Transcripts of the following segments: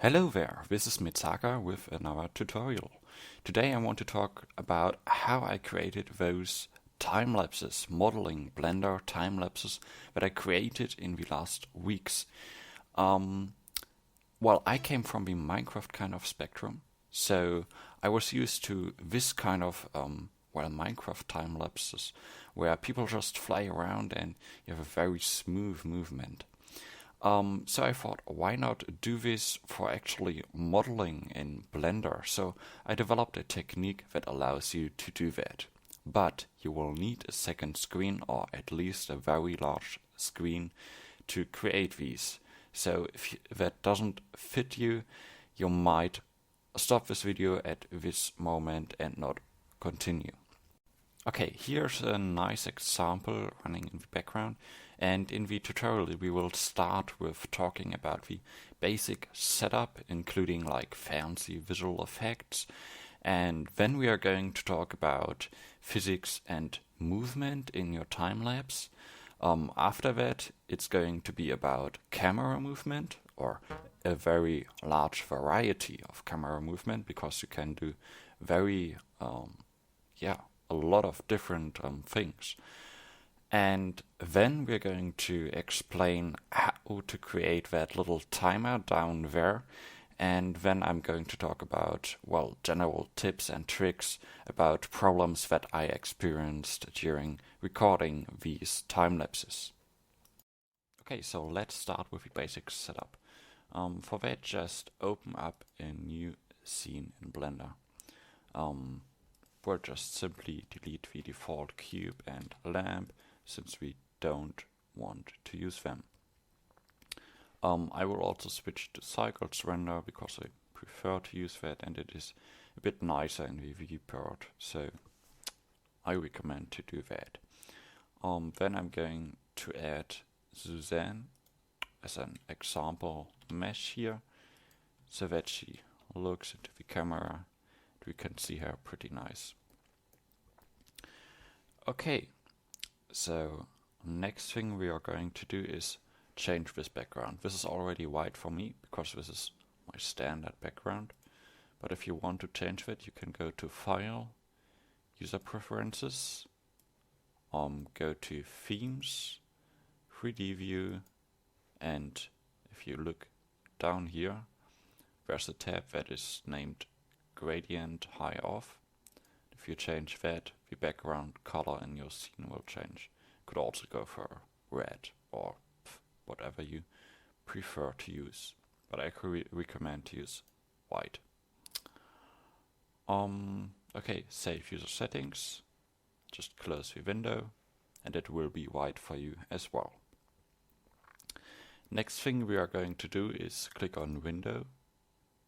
Hello there, this is Mezaka with another tutorial. Today I want to talk about how I created those time lapses, modeling Blender time lapses that I created in the last weeks. Well, I came from the Minecraft kind of spectrum, so I was used to this kind of Minecraft time lapses where people just fly around and you have a very smooth movement. So I thought, why not do this for actually modeling in Blender? So I developed a technique that allows you to do that. But you will need a second screen, or at least a very large screen, to create these. So if that doesn't fit you, you might stop this video at this moment and not continue. Okay, here's a nice example running in the background, and in the tutorial we will start with talking about the basic setup, including like fancy visual effects, and then we are going to talk about physics and movement in your time lapse. After that, it's going to be about camera movement, or a very large variety of camera movement, because you can do very, a lot of different things. And then we're going to explain how to create that little timer down there. And then I'm going to talk about, well, general tips and tricks about problems that I experienced during recording these time lapses. Okay, so let's start with the basic setup. For that, just open up a new scene in Blender. We'll just simply delete the default cube and lamp, since we don't want to use them. I will also switch to cycles render because I prefer to use that, and it is a bit nicer in the viewport, so I recommend to do that. Then I'm going to add Suzanne as an example mesh here, so that she looks into the camera. We can see her pretty nice. Okay, so next thing we are going to do is change this background. This is already white for me because this is my standard background. But if you want to change that, you can go to File, User Preferences, go to Themes, 3D View, and if you look down here, there's a tab that is named Gradient High Off. If you change that, the background color in your scene will change. Could also go for red or whatever you prefer to use, but I recommend to use white. Okay, save user settings, just close the window, and it will be white for you as well. Next thing we are going to do is click on Window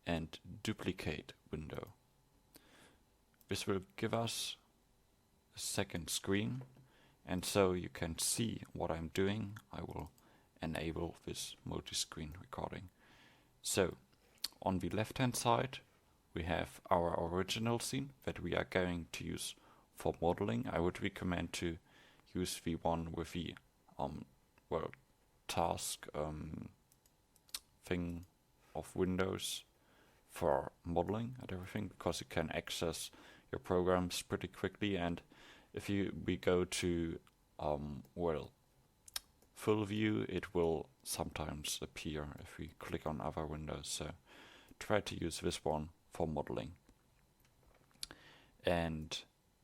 and Duplicate Window. This will give us a second screen, and so you can see what I'm doing. I will enable this multi-screen recording. So on the left hand side we have our original scene that we are going to use for modeling. I would recommend to use the one with the task thing of Windows for modeling and everything, because you can access your programs pretty quickly. And if we go to full view, it will sometimes appear if we click on other windows, so try to use this one for modeling. And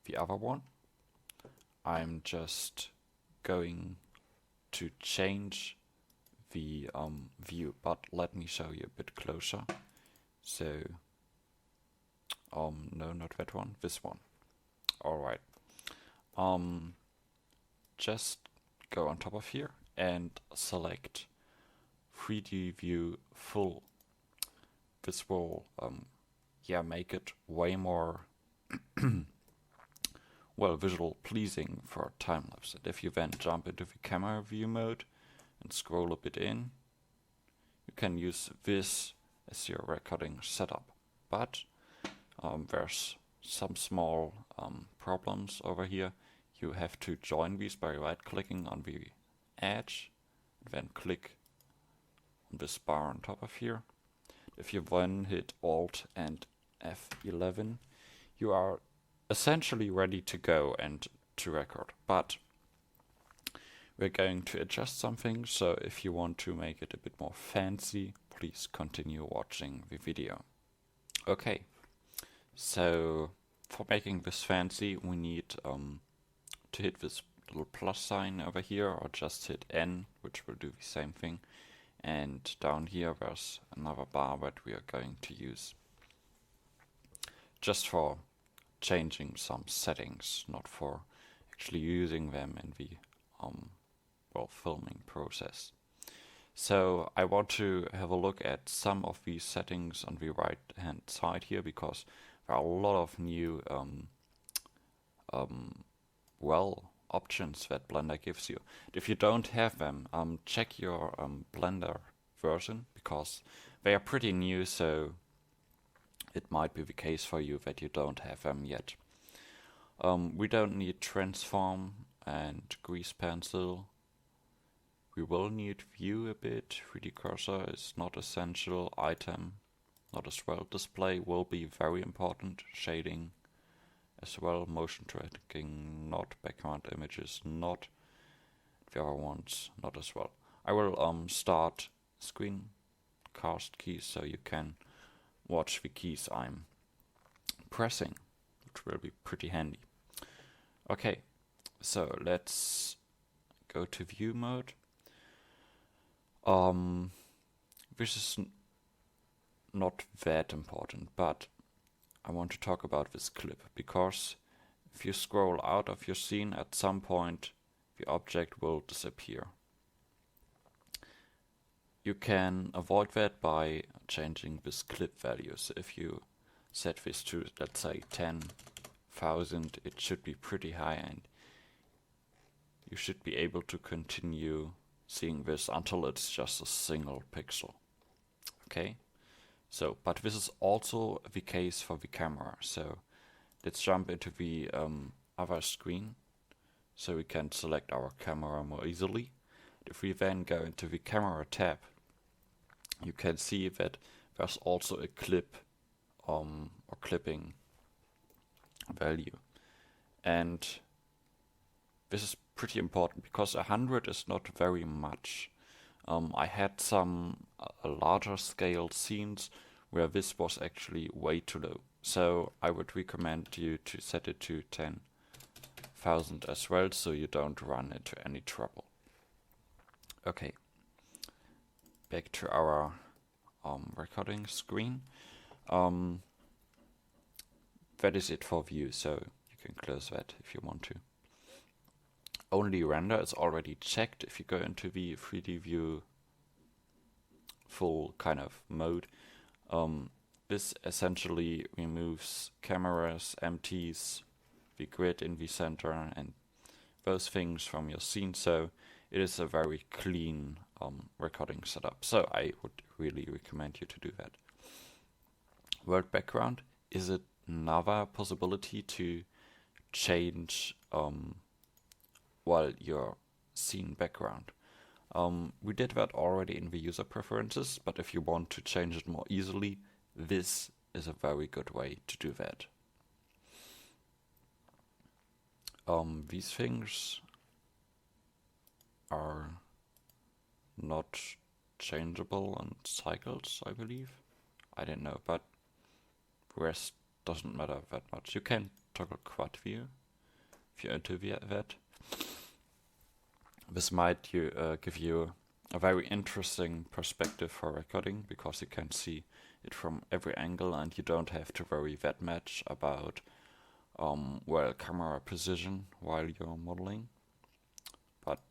the other one, I'm just going to change the view, but let me show you a bit closer. So no, not that one, this one. Alright, just go on top of here and select 3D view full. This will make it way more visual pleasing for time lapse. And if you then jump into the camera view mode and scroll a bit in, you can use this as your recording setup. But there's some small problems over here. You have to join these by right-clicking on the edge, then click on this bar on top of here. if you then hit Alt and F11, you are essentially ready to go and to record. But we're going to adjust something, so if you want to make it a bit more fancy, please continue watching the video. Okay, so for making this fancy, we need to hit this little plus sign over here, or just hit N, which will do the same thing. And down here there's another bar that we are going to use just for changing some settings, not for actually using them in the filming process. So I want to have a look at some of these settings on the right hand side here, because there are a lot of new options that Blender gives you. If you don't have them, check your Blender version, because they are pretty new, so it might be the case for you that you don't have them yet. We don't need transform and grease pencil. We will need view a bit. 3D cursor is not essential. Item not as well. Display will be very important. Shading as well. Motion tracking not. Background images not. The other ones not as well. I will start screencast keys so you can watch the keys I'm pressing, which will be pretty handy. Okay, so let's go to view mode. This is not that important, but I want to talk about this clip, because if you scroll out of your scene, at some point the object will disappear. You can avoid that by changing this clip value. So if you set this to, let's say, 10,000, it should be pretty high, and you should be able to continue seeing this until it's just a single pixel. Okay, so but this is also the case for the camera. So let's jump into the other screen so we can select our camera more easily. If we then go into the camera tab, you can see that there's also a clip or clipping value, and this is pretty important because 100 is not very much. I had some larger scale scenes where this was actually way too low, so I would recommend you to set it to 10,000 as well, so you don't run into any trouble. Okay, back to our recording screen. That is it for view, so you can close that if you want to. Only render is already checked. If you go into the 3D view full kind of mode, this essentially removes cameras, empties the grid in the center and those things from your scene, so it is a very clean recording setup. So I would really recommend you to do that. World background is another possibility to change your scene background. We did that already in the user preferences, but if you want to change it more easily, this is a very good way to do that. These things are not changeable on cycles, I believe. I don't know, but the rest doesn't matter that much. You can toggle quad view if you're into that. This might give you a very interesting perspective for recording, because you can see it from every angle and you don't have to worry that much about camera position while you're modeling. But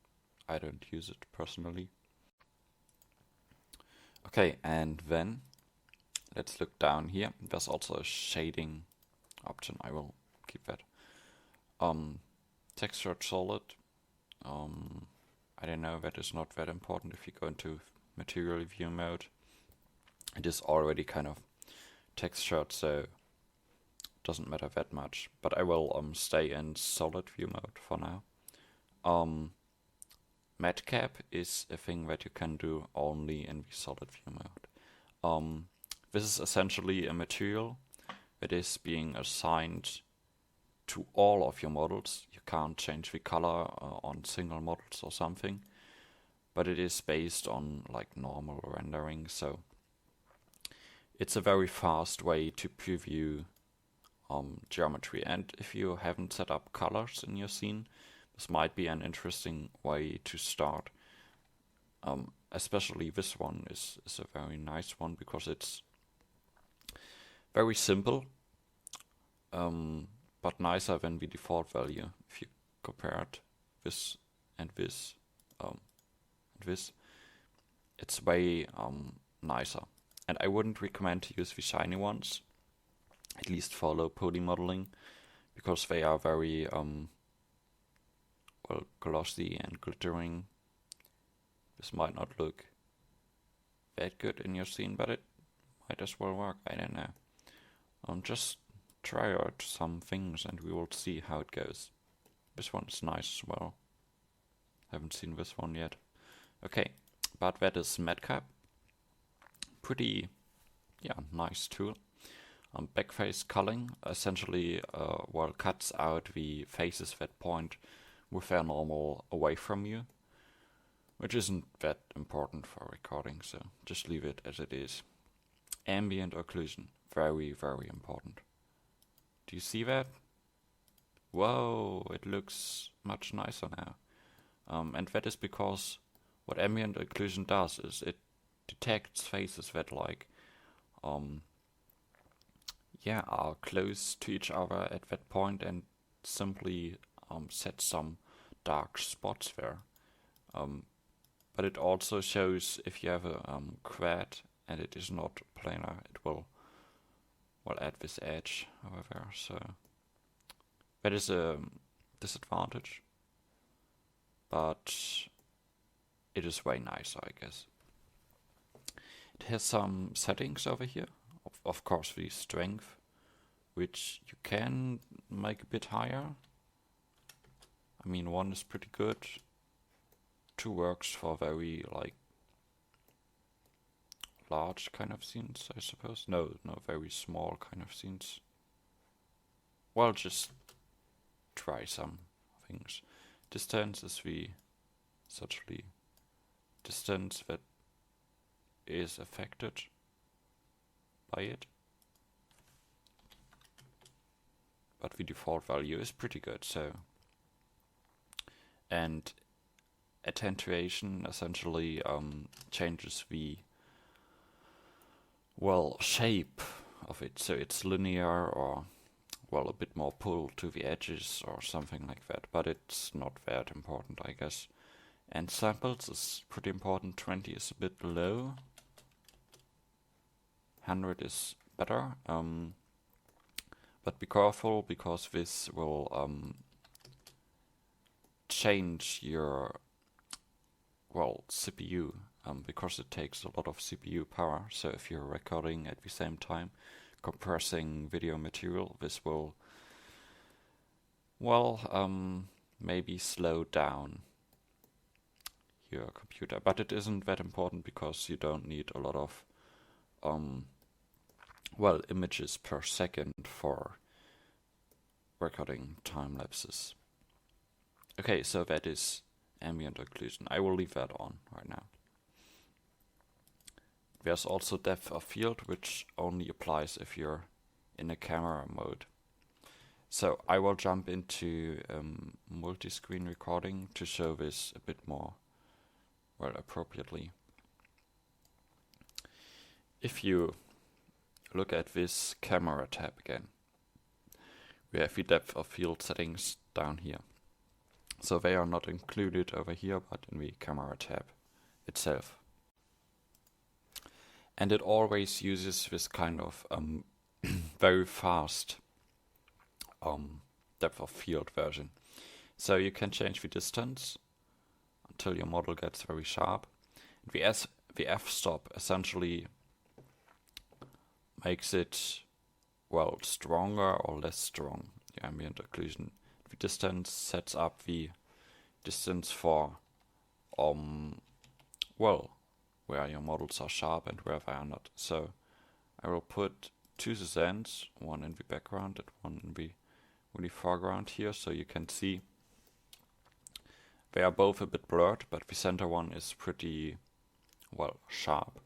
I don't use it personally. Okay, and then let's look down here. There's also a shading option. I will keep that. Textured solid. I don't know, that is not that important. If you go into material view mode, it is already kind of textured, so it doesn't matter that much. But I will stay in solid view mode for now. Matte cap is a thing that you can do only in the solid view mode. This is essentially a material that is being assigned to all of your models. You can't change the color on single models or something, but it is based on like normal rendering, so it's a very fast way to preview geometry. And if you haven't set up colors in your scene, this might be an interesting way to start. Especially this one is a very nice one because it's very simple, but nicer than the default value. If you compare it this and this and this, it's way nicer. And I wouldn't recommend to use the shiny ones, at least for low poly modeling, because they are very well, glossy and glittering. This might not look that good in your scene, but it might as well work. I don't know. Just try out some things and we will see how it goes. This one is nice as well. Haven't seen this one yet. Okay, but that is Mezaka. Pretty, yeah, nice tool. Backface culling essentially well, cuts out the faces that point with their normal away from you, which isn't that important for recording, so just leave it as it is. Ambient occlusion, very, very important. Do you see that? Whoa, it looks much nicer now. And that is because what ambient occlusion does is it detects faces that like yeah, are close to each other at that point and simply sets some dark spots there. But it also shows if you have a quad and it is not planar, it will add this edge over there. So that is a disadvantage, but it is way nicer, I guess. It has some settings over here. Of course, the strength, which you can make a bit higher. I mean, 1 is pretty good. 2 works for very like large kind of scenes, I suppose. No, very small kind of scenes. Well, just try some things. Distance is the essentially distance that is affected by it. But the default value is pretty good, so. And attenuation essentially changes the, well, shape of it, so it's linear or, well, a bit more pull to the edges or something like that, but it's not that important, I guess. And samples is pretty important. 20 is a bit low. 100 is better. But be careful because this will change your, well, CPU, because it takes a lot of CPU power. So if you're recording at the same time, compressing video material, this will, well, maybe slow down your computer. But it isn't that important because you don't need a lot of well, images per second for recording time lapses. Okay, so that is ambient occlusion. I will leave that on right now. There's also depth of field, which only applies if you're in a camera mode. So I will jump into multi-screen recording to show this a bit more, well, appropriately. If you look at this camera tab again, we have the depth of field settings down here. So they are not included over here, but in the camera tab itself. And it always uses this kind of very fast depth of field version. So you can change the distance until your model gets very sharp. The f-stop essentially makes it, well, stronger or less strong, the ambient occlusion. The distance sets up the distance for, well, where your models are sharp and where they are not. So I will put two Cezannes, one in the background and one in the really foreground here, so you can see they are both a bit blurred, but the center one is pretty, well, sharp.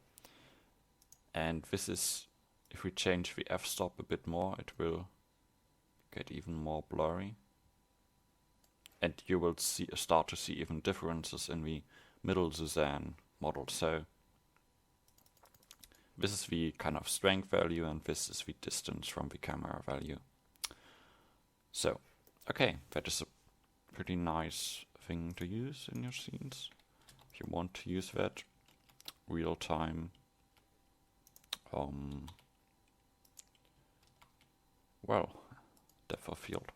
And this is, if we change the f-stop a bit more, it will get even more blurry. And you will start to see even differences in the middle Cezanne model. So this is the kind of strength value and this is the distance from the camera value. So, okay, that is a pretty nice thing to use in your scenes. If you want to use that real-time, well, depth of field.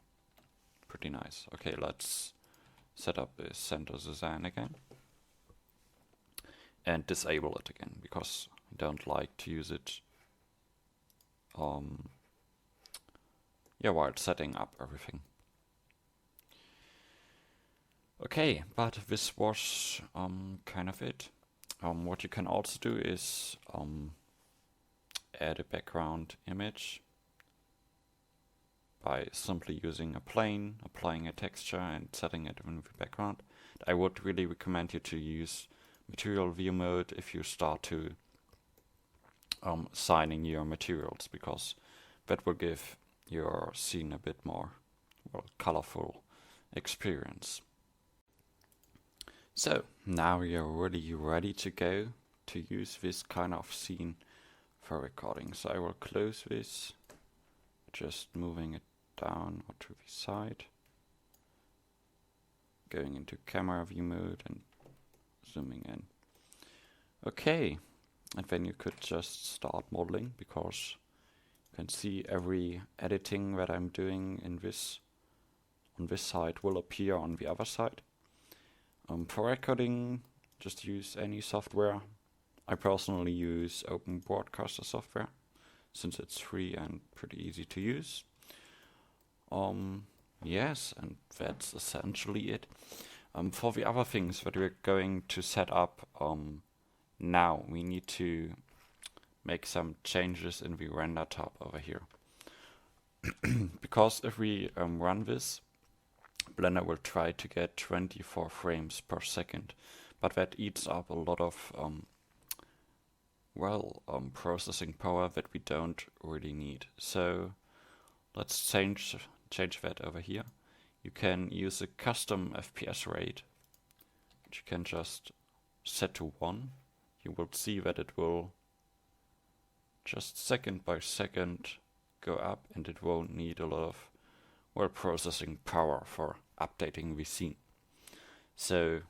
Pretty nice. Okay, let's set up the center Cezanne again. And disable it again, because I don't like to use it while setting up everything. Okay, but this was kind of it. What you can also do is add a background image by simply using a plane, applying a texture and setting it in the background. I would really recommend you to use material view mode if you start to signing your materials, because that will give your scene a bit more, well, colorful experience. So now you're really ready to go to use this kind of scene for recording. So I will close this, just moving it down or to the side, going into camera view mode and zooming in. Okay, and then you could just start modeling, because you can see every editing that I'm doing in this on this side will appear on the other side. For recording, just use any software. I personally use Open Broadcaster software, since it's free and pretty easy to use. Yes, and that's essentially it. For the other things that we're going to set up now, we need to make some changes in the render tab over here. Because if we run this, Blender will try to get 24 frames per second, but that eats up a lot of processing power that we don't really need. So let's change that over here. You can use a custom FPS rate, which you can just set to 1. You will see that it will just second by second go up, and it won't need a lot of processing power for updating the scene. So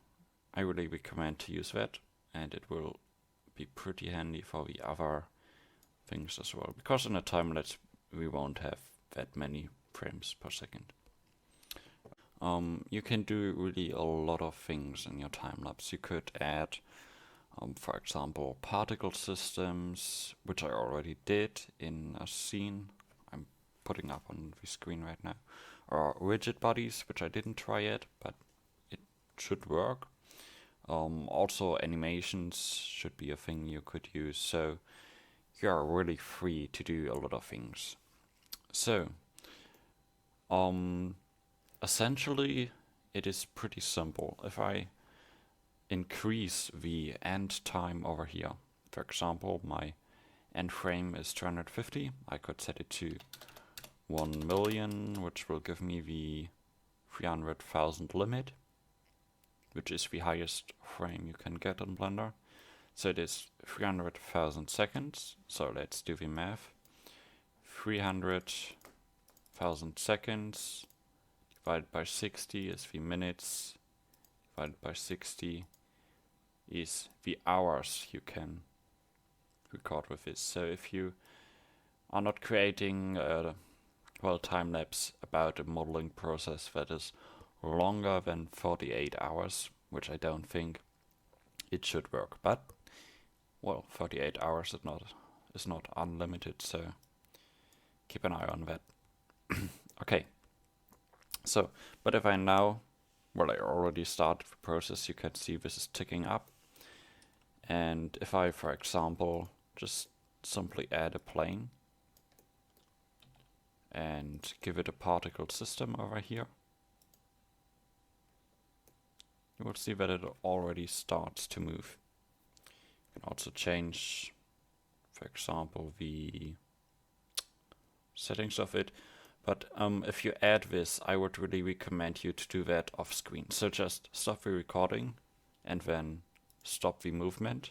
I really recommend to use that, and it will be pretty handy for the other things as well, because in a time lapse we won't have that many frames per second. You can do really a lot of things in your time lapse. You could add, for example, particle systems, which I already did in a scene I'm putting up on the screen right now, or rigid bodies, which I didn't try yet, but it should work. Also, animations should be a thing you could use, so you are really free to do a lot of things. So, essentially, it is pretty simple. If I increase the end time over here, for example, my end frame is 250, I could set it to 1 million, which will give me the 300,000 limit, which is the highest frame you can get in Blender. So it is 300,000 seconds. So let's do the math. 300,000 seconds divided by 60 is the minutes, divided by 60 is the hours you can record with this. So if you are not creating a time lapse about a modeling process that is longer than 48 hours, which I don't think it should work, but 48 hours is not unlimited, so keep an eye on that. Okay, so, but if I now, I already started the process, you can see this is ticking up, and if I, for example, just simply add a plane and give it a particle system over here. You will see that it already starts to move. You can also change, for example, the settings of it. But if you add this, I would really recommend you to do that off screen. So just stop the recording and then stop the movement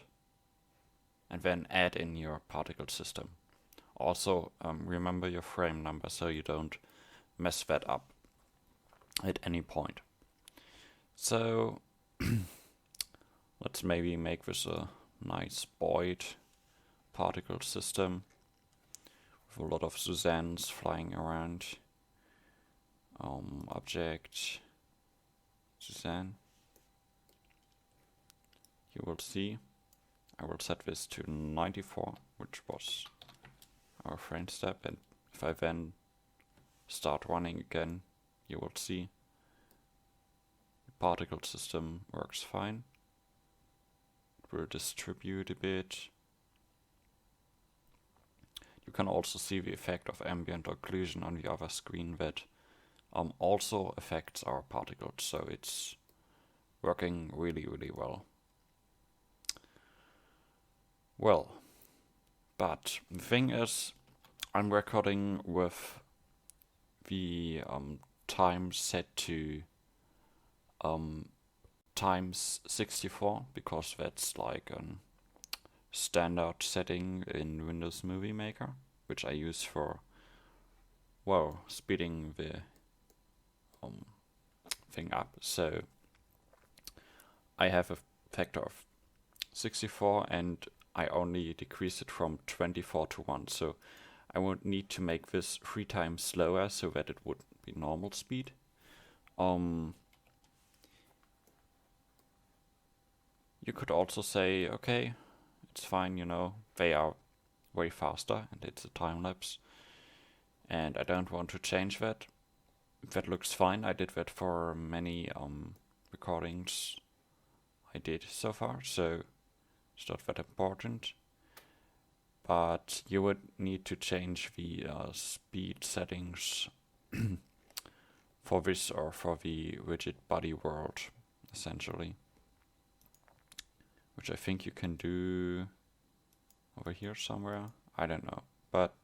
and then add in your particle system. Also, remember your frame number so you don't mess that up at any point. So let's maybe make this a nice void particle system with a lot of Suzannes flying around. Object Suzanne. You will see I will set this to 94, which was our frame step, and if I then start running again, you will see the particle system works fine. It will distribute a bit. You can also see the effect of ambient occlusion on the other screen that also affects our particles, so it's working really, really well. Well, but the thing is, I'm recording with the time set to times 64 because that's like a standard setting in Windows Movie Maker, which I use for, well, speeding the thing up. So I have a factor of 64 and I only decrease it from 24 to 1. So I would need to make this 3 times slower so that it would be normal speed. You could also say, okay, it's fine, you know, they are way faster and it's a time lapse and I don't want to change that. That looks fine. I did that for many recordings I did so far, so it's not that important. But you would need to change the speed settings for this or for the rigid body world, essentially. Which I think you can do over here somewhere. I don't know. But,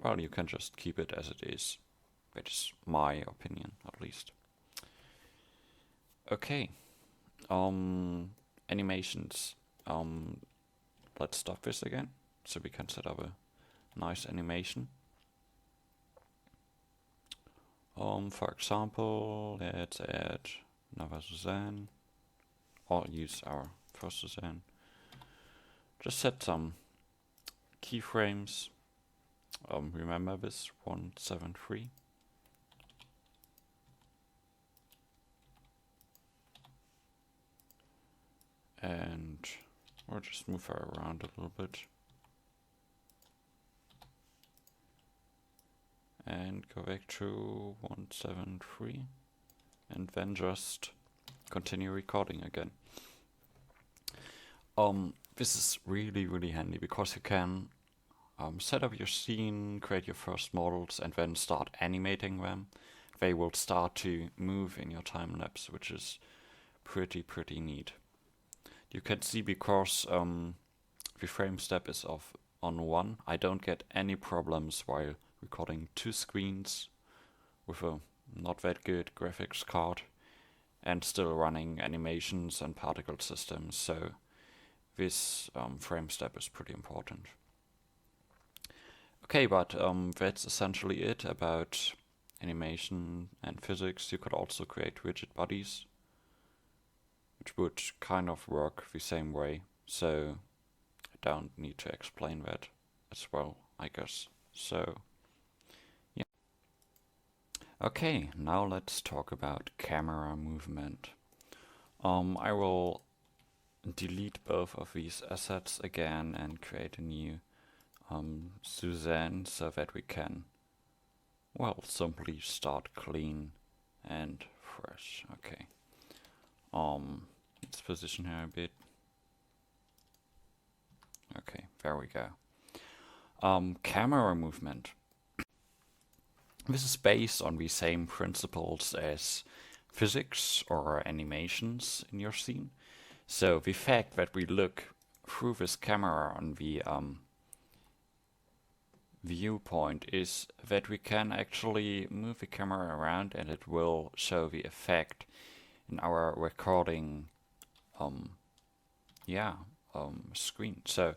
well, you can just keep it as it is. That is my opinion, at least. Okay. Animations. Let's stop this again, so we can set up a nice animation. For example, let's add another Suzanne, or use our first Suzanne. Just set some keyframes. Remember this 173. And we'll just move her around a little bit. And go back to 173. And then just continue recording again. This is really, really handy because you can set up your scene, create your first models, and then start animating them. They will start to move in your time lapse, which is pretty neat. You can see because the frame step is on 1, I don't get any problems while recording 2 screens with a not that good graphics card and still running animations and particle systems, so this frame step is pretty important. Okay, but that's essentially it about animation and physics. You could also create rigid bodies, which would kind of work the same way, so I don't need to explain that as well, I guess. So, yeah. Okay, now let's talk about camera movement. I will delete both of these assets again and create a new Suzanne so that we can, well, simply start clean and fresh. Okay. Let's position her a bit. Okay, there we go. Camera movement. This is based on the same principles as physics or animations in your scene. So the fact that we look through this camera on the viewpoint is that we can actually move the camera around and it will show the effect in our recording screen. So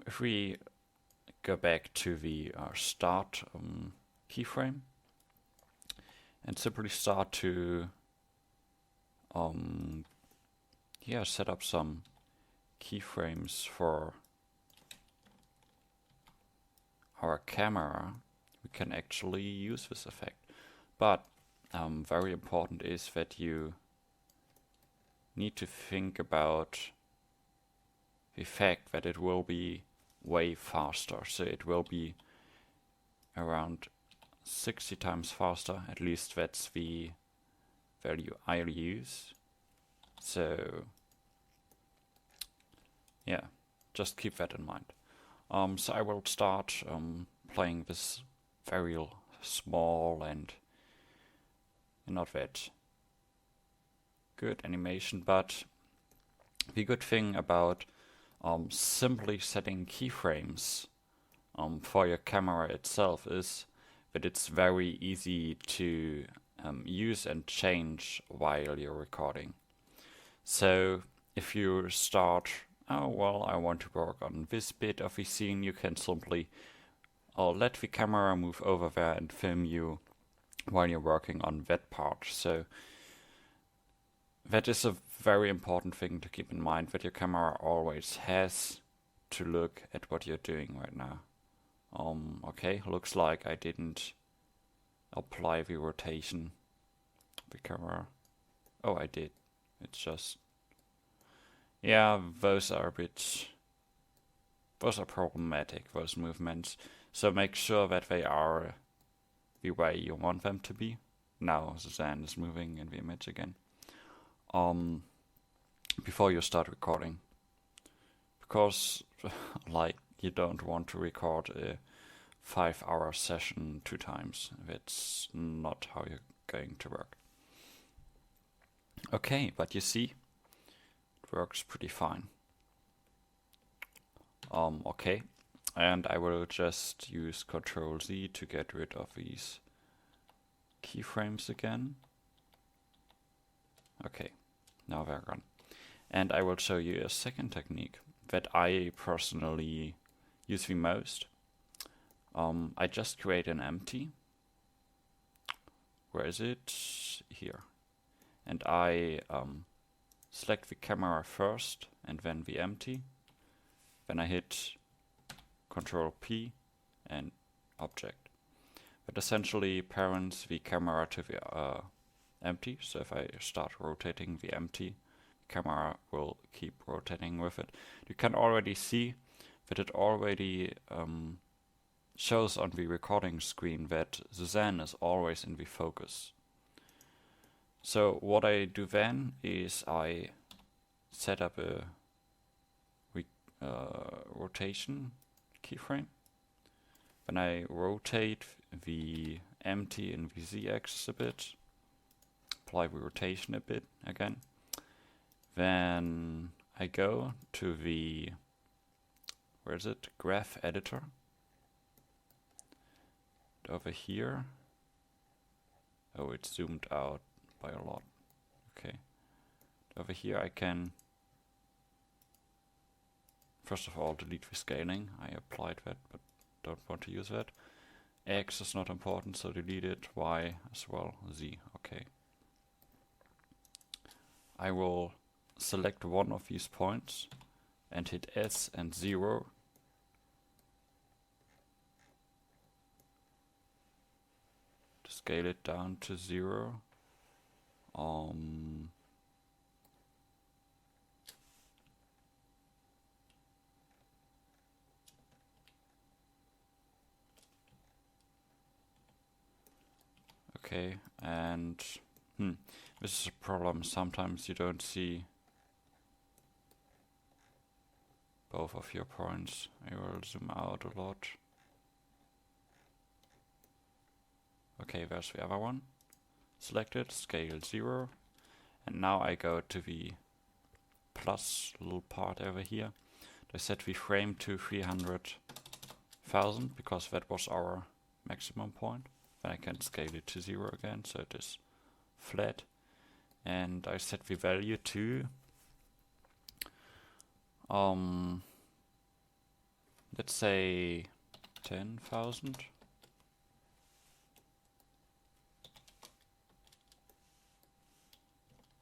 if we go back to the start keyframe and simply start to set up some keyframes for our camera, we can actually use this effect. But very important is that you need to think about the fact that it will be way faster. So it will be around 60 times faster, at least that's the value I'll use. So yeah, just keep that in mind. So I will start playing this very small and not that good animation, but the good thing about simply setting keyframes for your camera itself is that it's very easy to use and change while you're recording. So if you start, oh well, I want to work on this bit of the scene, you can simply let the camera move over there and film you while you're working on that part. So that is a very important thing to keep in mind, that your camera always has to look at what you're doing right now. Okay, looks like I didn't apply the rotation of the camera. Oh, I did. It's just, yeah, those are problematic, those movements. So make sure that they are the way you want them to be. Now Suzanne is moving in the image again. Before you start recording, because like you don't want to record a 5-hour session 2 times. That's not how you're going to work. Okay, but you see, it works pretty fine. Okay, and I will just use Ctrl Z to get rid of these keyframes again. Okay, now they're gone. And I will show you a second technique that I personally use the most. I just create an empty. Where is it? Here. And I select the camera first and then the empty. Then I hit Ctrl P and object. That essentially parents the camera to the empty. So if I start rotating the empty, the camera will keep rotating with it. You can already see that it already shows on the recording screen that Suzanne is always in the focus. So what I do then is I set up a rotation keyframe. Then I rotate the empty and the z-axis a bit, apply the rotation a bit again. Then I go to the, where is it, graph editor. Over here. Oh, it's zoomed out by a lot. Okay. Over here I can first of all delete the scaling. I applied that but don't want to use that. X is not important, so delete it. Y as well. Z. Okay. I will select one of these points and hit S and 0. Scale it down to 0. Okay, and this is a problem. Sometimes you don't see both of your points. I will zoom out a lot. Okay, there's the other one. Selected, scale 0. And now I go to the plus little part over here. I set the frame to 300,000 because that was our maximum point. Then I can scale it to 0 again, so it is flat. And I set the value to let's say 10,000.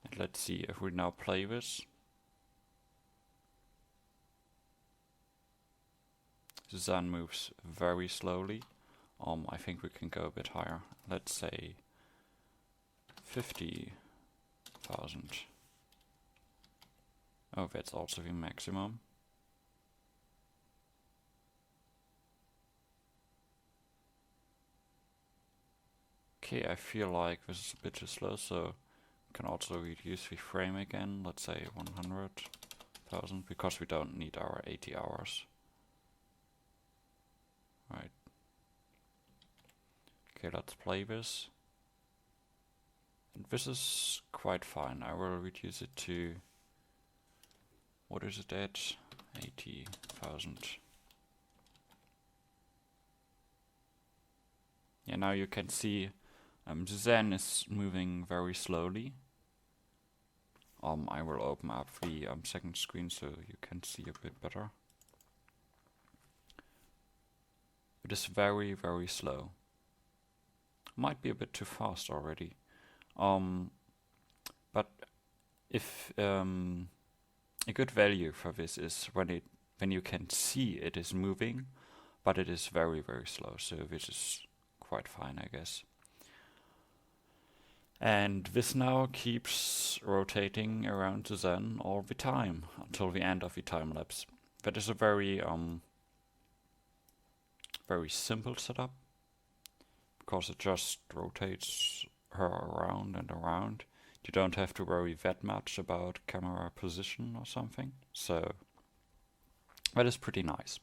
And let's see if we now play this. The sun moves very slowly. I think we can go a bit higher. Let's say 50,000. Oh, that's also the maximum. Okay, I feel like this is a bit too slow, so we can also reduce the frame again. Let's say 100,000, because we don't need our 80 hours. Right. Okay, let's play this. And this is quite fine. I will reduce it to, what is it at? 80,000. Yeah, now you can see the Zen is moving very slowly. I will open up the second screen so you can see a bit better. It is very, very slow. Might be a bit too fast already. But if a good value for this is when you can see it is moving, but it is very, very slow. So this is quite fine, I guess. And this now keeps rotating around the sun all the time until the end of the time lapse. That is a very very simple setup, because it just rotates her around and around. You don't have to worry that much about camera position or something. So that is pretty nice.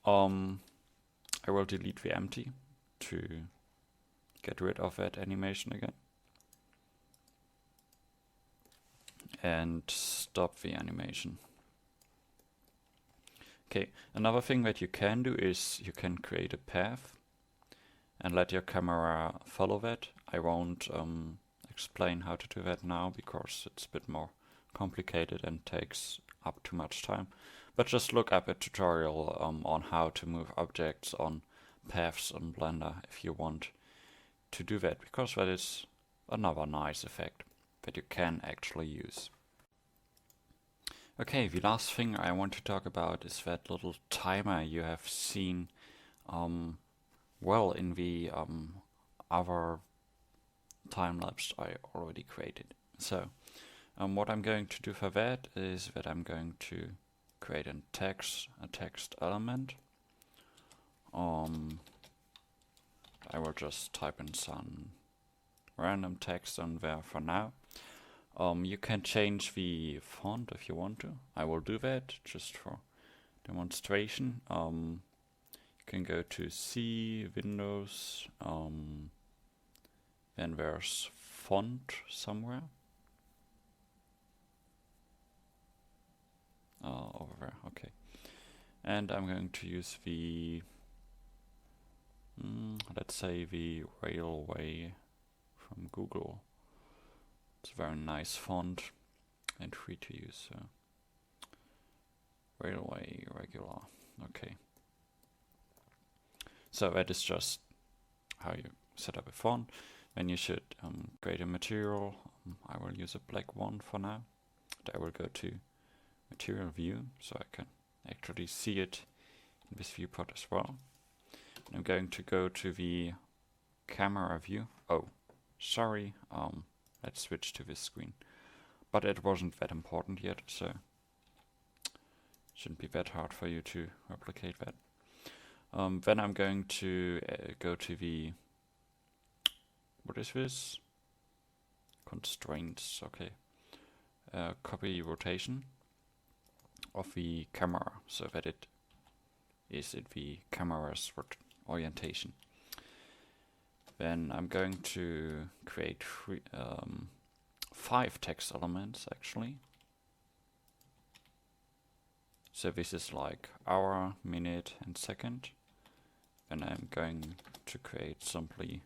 I will delete the empty to get rid of that animation again. And stop the animation. Okay, another thing that you can do is you can create a path and let your camera follow that. I won't explain how to do that now because it's a bit more complicated and takes up too much time. But just look up a tutorial on how to move objects on paths on Blender if you want to do that, because that is another nice effect that you can actually use. Okay, the last thing I want to talk about is that little timer you have seen well in the other time lapse I already created. So what I'm going to do for that is that I'm going to create a text element. I will just type in some random text on there for now. You can change the font if you want to. I will do that just for demonstration. You can go to C, Windows, then there's font somewhere. Over there, okay. And I'm going to use the, let's say the Railway from Google. It's a very nice font and free to use. So. Railway regular, okay. So that is just how you set up a font. Then you should create a material. I will use a black one for now. And I will go to Material View so I can actually see it in this viewport as well. And I'm going to go to the camera view. Oh, sorry. Let's switch to this screen. But it wasn't that important yet, so shouldn't be that hard for you to replicate that. Then I'm going to go to the, what is this? Constraints, okay. Copy rotation. of the camera so that it is in the camera's orientation. Then I'm going to create 5 text elements actually. So this is like hour, minute and second. Then I'm going to create simply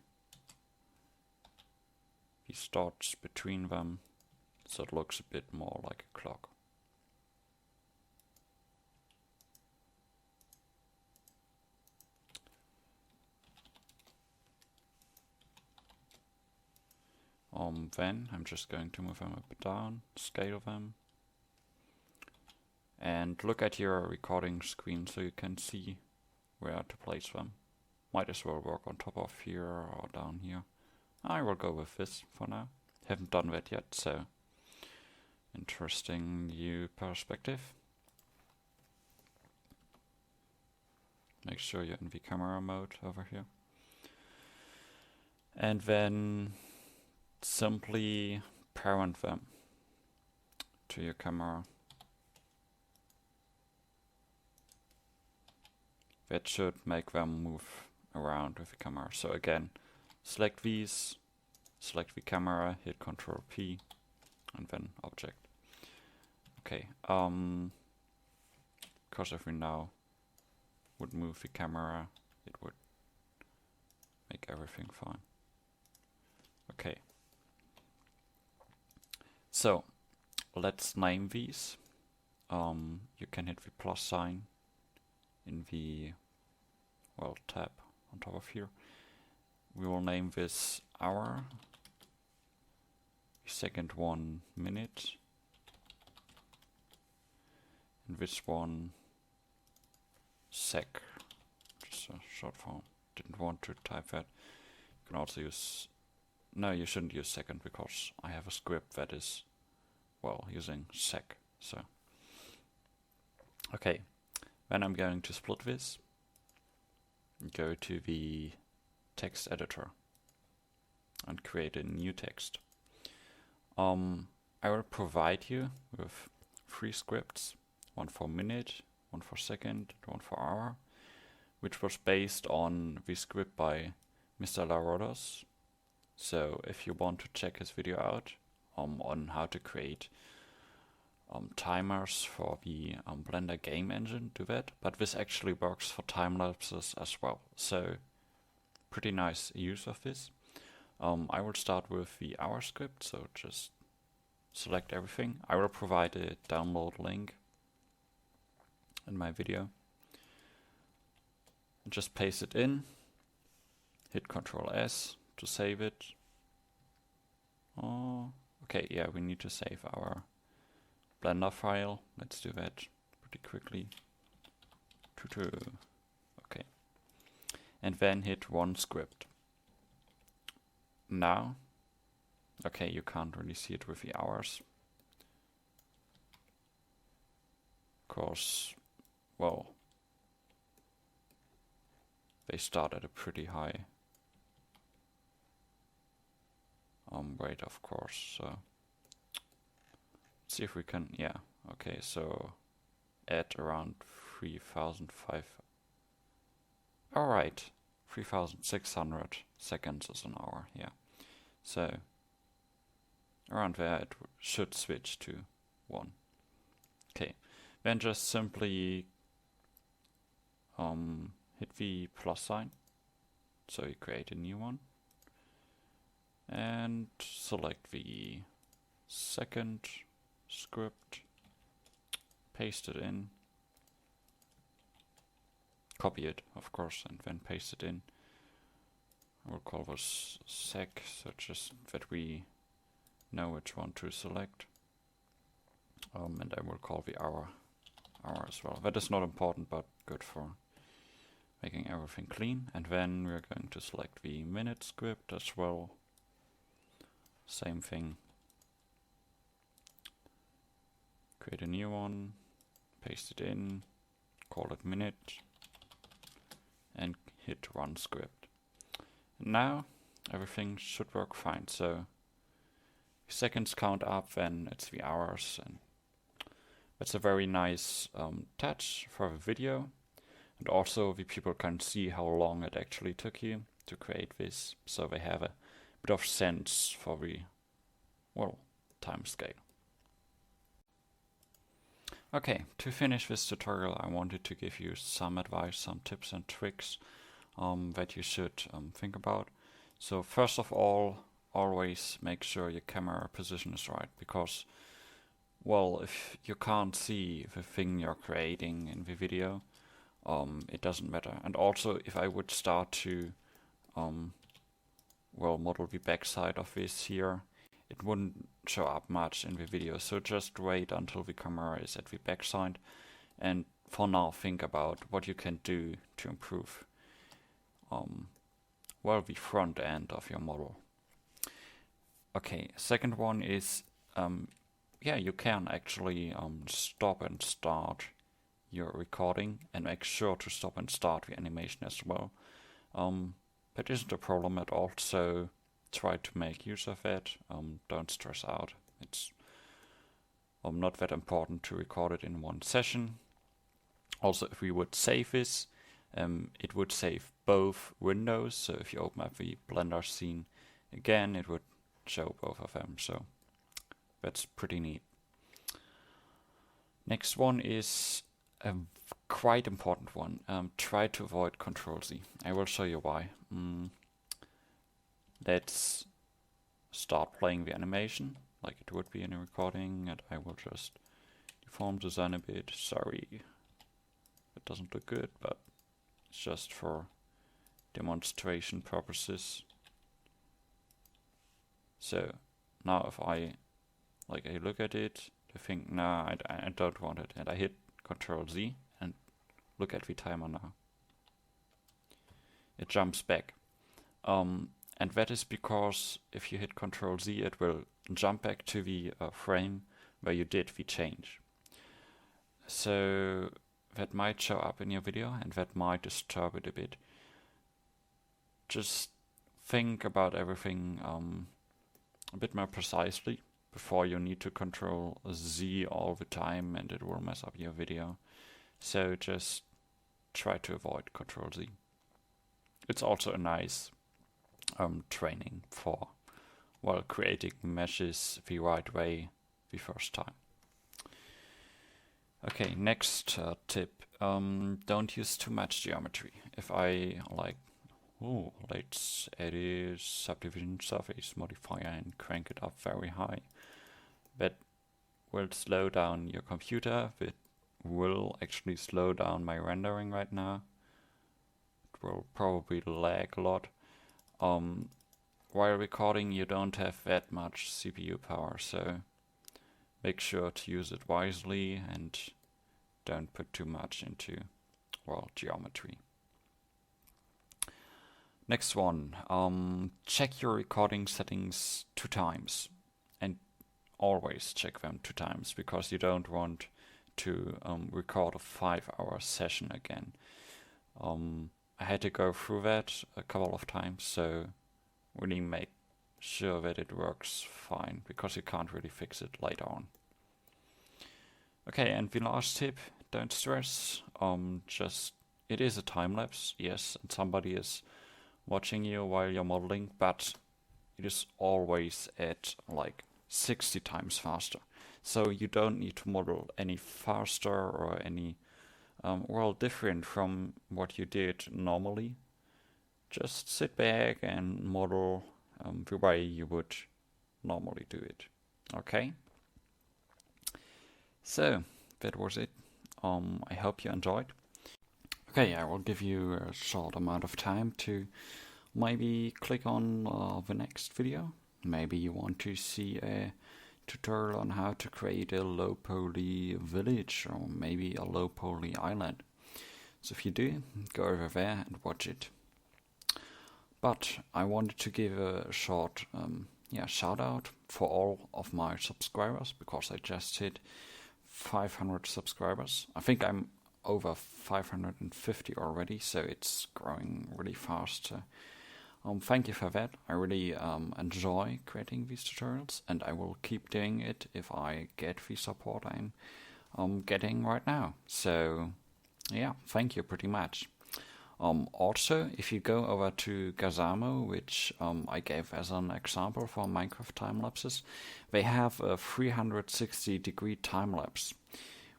these dots between them so it looks a bit more like a clock. Then I'm just going to move them a bit down, scale them, and look at your recording screen so you can see where to place them. Might as well work on top of here or down here. I will go with this for now. Haven't done that yet, so interesting new perspective. Make sure you're in the camera mode over here. And then simply parent them to your camera. That should make them move around with the camera. So again, select these, select the camera, hit Ctrl P, and then object. Okay, because if we now would move the camera, it would make everything fine. Okay. So, let's name these. You can hit the plus sign in the, well, tab on top of here. We will name this hour, the second one minute, and this one sec, just a short form. Didn't want to type that. You can also use, no, you shouldn't use second because I have a script that is, well, using sec, so. Okay, then I'm going to split this, go to the text editor and create a new text. I will provide you with 3 scripts, one for minute, one for second, one for hour, which was based on the script by Mr. Larodos. So if you want to check his video out on how to create timers for the Blender game engine, do that. But this actually works for time lapses as well. So pretty nice use of this. I will start with the hour script, so just select everything. I will provide a download link in my video. And just paste it in, hit Ctrl S to save it. Oh, okay, yeah, we need to save our Blender file. Let's do that pretty quickly. Okay. And then hit run script. Now, okay, you can't really see it with the hours. Because, well, they start at a pretty high rate, of course. So let's see if we can, yeah, okay, so at around 3,500. Alright, 3,600 seconds is an hour, yeah. So around there it should switch to 1. Okay, then just simply hit the plus sign, so you create a new one, and select the second script, paste it in, copy it of course, and then paste it in. I will call this sec, so just that we know which one to select. And I will call the hour as well. That is not important, but good for making everything clean. And then we're going to select the minute script as well. Same thing. Create a new one, paste it in, call it minute, and hit run script. Now everything should work fine. So seconds count up, then it's the hours, and That's a very nice touch for a video, and also the people can see how long it actually took you to create this, so they have a bit of sense for the, well, time scale. Okay, to finish this tutorial, I wanted to give you some advice, some tips and tricks that you should think about. So first of all, always make sure your camera position is right, because, well, if you can't see the thing you're creating in the video, it doesn't matter. And also, if I would start to well, model the backside of this here, it wouldn't show up much in the video. So just wait until the camera is at the backside, and for now think about what you can do to improve well, the front end of your model. Okay, second one is yeah, you can actually stop and start your recording, and make sure to stop and start the animation as well. That isn't a problem at all, so try to make use of it. Don't stress out. It's not that important to record it in one session. Also, if we would save this, it would save both windows, so if you open up the Blender scene again, it would show both of them, so that's pretty neat. Next one is a quite important one. Try to avoid Ctrl-Z. I will show you why. Let's start playing the animation like it would be in a recording, and I will just deform the design a bit. Sorry, it doesn't look good, but it's just for demonstration purposes. So now if I look at it, I think, nah, I don't want it, and I hit Ctrl-Z and look at the timer now. It jumps back. And that is because if you hit Ctrl-Z, it will jump back to the frame where you did the change. So that might show up in your video, and that might disturb it a bit. Just think about everything a bit more precisely before you need to Ctrl-Z all the time, and it will mess up your video. So just try to avoid Ctrl-Z. It's also a nice training for, well, creating meshes the right way the first time. Okay, next tip. Don't use too much geometry. If I let's edit subdivision surface modifier and crank it up very high, that will slow down your computer. It will actually slow down my rendering right now. It will probably lag a lot. While recording, you don't have that much CPU power, so make sure to use it wisely and don't put too much into, well, geometry. Next one, check your recording settings 2 times, and always check them 2 times, because you don't want to record a 5-hour session again. I had to go through that a couple of times, so really make sure that it works fine, because you can't really fix it later on. Okay, and the last tip, don't stress. It is a time lapse, yes, and somebody is watching you while you're modeling, but it is always at like 60 times faster. So you don't need to model any faster or any well, different from what you did normally. Just sit back and model the way you would normally do it. Okay? So, that was it. I hope you enjoyed. Okay, I will give you a short amount of time to maybe click on the next video. Maybe you want to see a tutorial on how to create a low poly village, or maybe a low poly island. So if you do, go over there and watch it. But I wanted to give a short shout out for all of my subscribers, because I just hit 500 subscribers. I think I'm over 550 already, so it's growing really fast. Thank you for that. I really enjoy creating these tutorials, and I will keep doing it if I get the support I'm getting right now. So yeah, thank you pretty much. Also, if you go over to Gazamo, which I gave as an example for Minecraft time lapses, they have a 360-degree time lapse,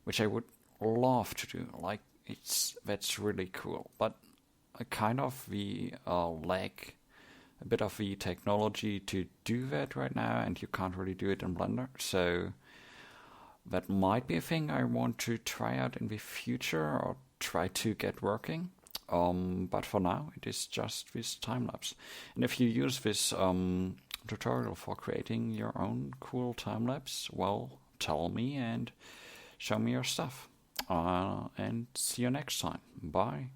which I would love to do. Like, that's really cool, but we lack a bit of the technology to do that right now, and you can't really do it in Blender. So that might be a thing I want to try out in the future or try to get working. But for now, it is just this time lapse. And if you use this tutorial for creating your own cool time lapse, well, tell me and show me your stuff. And see you next time. Bye.